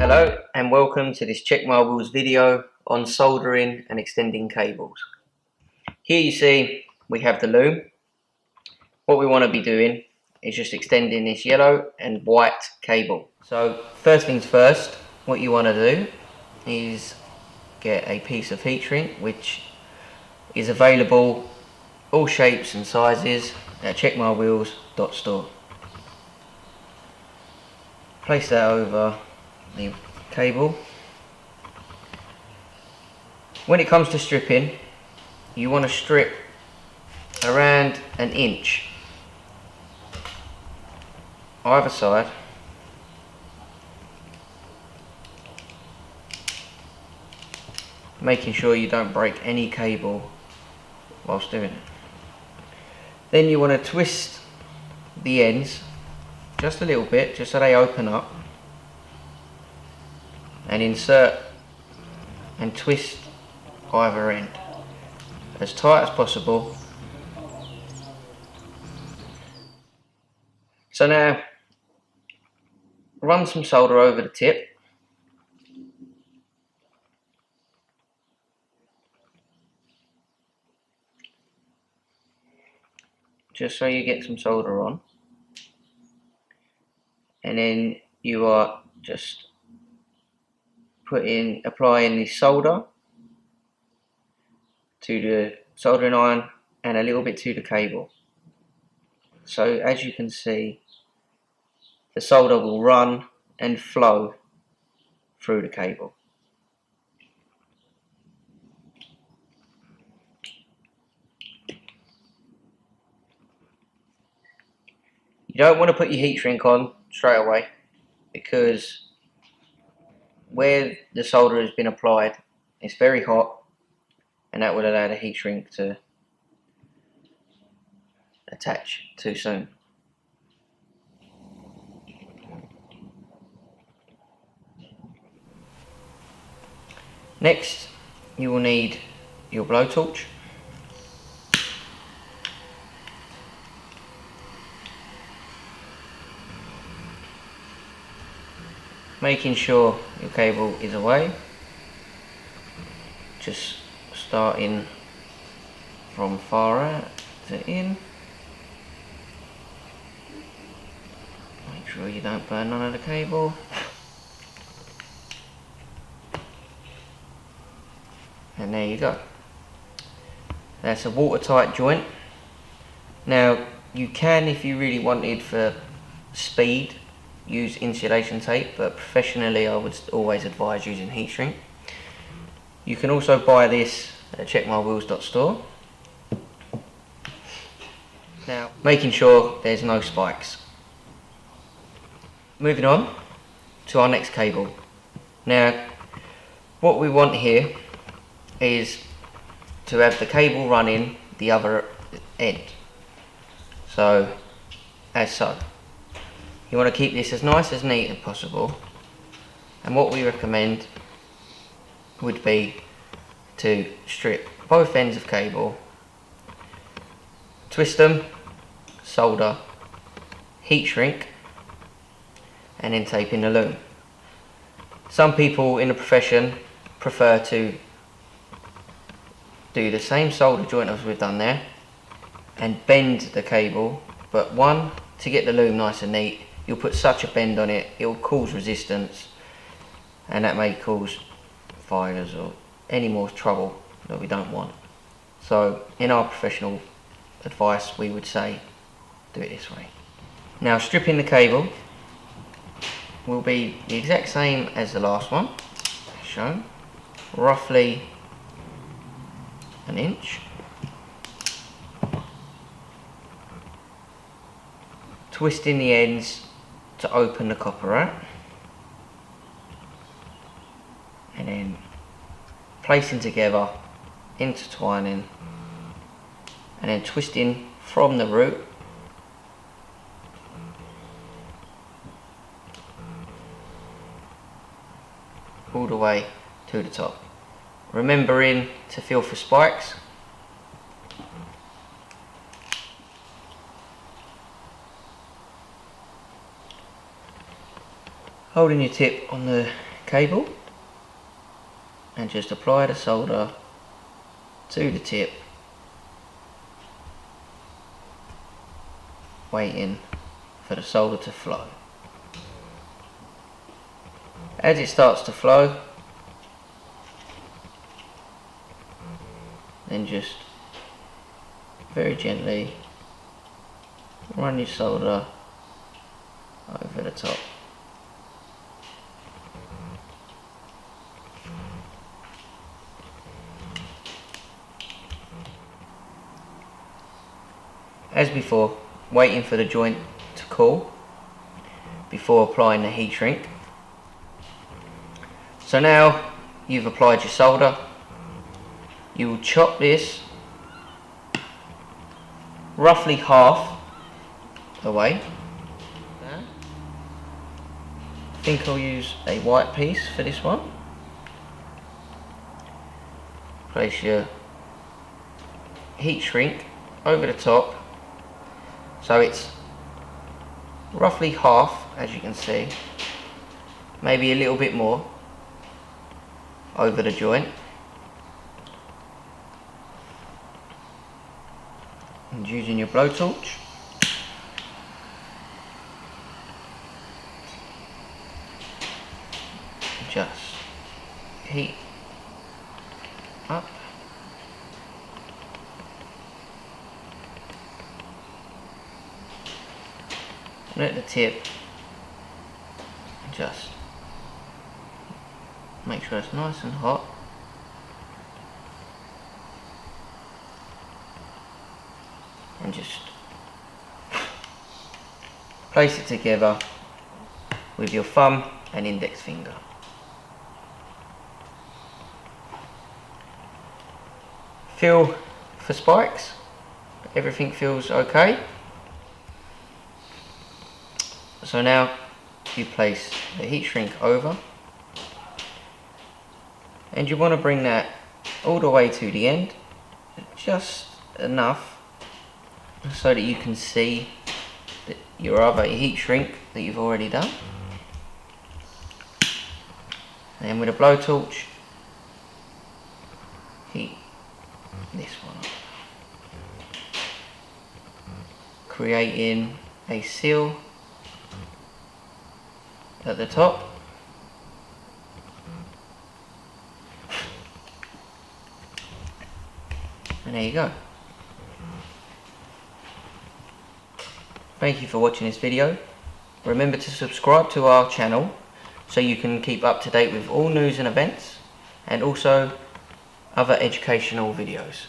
Hello and welcome to this Check Marbles video on soldering and extending cables. Here you see we have the loom. What we want to be doing is just extending this yellow and white cable. So first things first, what you want to do is get a piece of heat shrink which is available all shapes and sizes at checkmywheels.store. Place that over the cable. When it comes to stripping, you want to strip around an inch either side, making sure you don't break any cable whilst doing it. Then you want to twist the ends just a little bit, just so they open up, and insert and twist either end as tight as possible. So now run some solder over the tip. Just so you get some solder on, and then you are just applying the solder to the soldering iron and a little bit to the cable. So as you can see, the solder will run and flow through the cable. You don't want to put your heat shrink on straight away, because where the solder has been applied, it's very hot, and that will allow the heat shrink to attach too soon. Next, you will need your blowtorch. Making sure your cable is away, just starting from far out to in. Make sure you don't burn none of the cable. And there you go. That's a watertight joint. Now you can, if you really wanted for speed, use insulation tape, but professionally I would always advise using heat shrink. You can also buy this at checkmywheels.store. Now, making sure there's no spikes. Moving on to our next cable. Now, what we want here is to have the cable running the other end. So, as so. You want to keep this as nice as neat as possible, and what we recommend would be to strip both ends of cable, twist them, solder, heat shrink, and then tape in the loom. Some people in the profession prefer to do the same solder joint as we've done there and bend the cable, but one, to get the loom nice and neat, you'll put such a bend on it, it will cause resistance, and that may cause fires or any more trouble that we don't want. So in our professional advice, we would say do it this way. Now, stripping the cable will be the exact same as the last one, as shown, roughly an inch. Twisting the ends to open the copper out, and then placing together, intertwining, and then twisting from the root all the way to the top, remembering to feel for spikes. Holding your tip on the cable and just apply the solder to the tip, waiting for the solder to flow. As it starts to flow, then just very gently run your solder over the top. As before, waiting for the joint to cool before applying the heat shrink. So now you've applied your solder, you will chop this roughly half away. I think I'll use a white piece for this one. Place your heat shrink over the top, so it's roughly half, as you can see, maybe a little bit more over the joint. And using your blowtorch, just heat up. And at the tip, just make sure it's nice and hot. And just place it together with your thumb and index finger. Feel for spikes. Everything feels okay. So now you place the heat shrink over, and you want to bring that all the way to the end, just enough so that you can see your other heat shrink that you've already done. And with a blowtorch, heat this one up, creating a seal at the top. And there you go. Thank you for watching this video. Remember to subscribe to our channel so you can keep up to date with all news and events, and also other educational videos.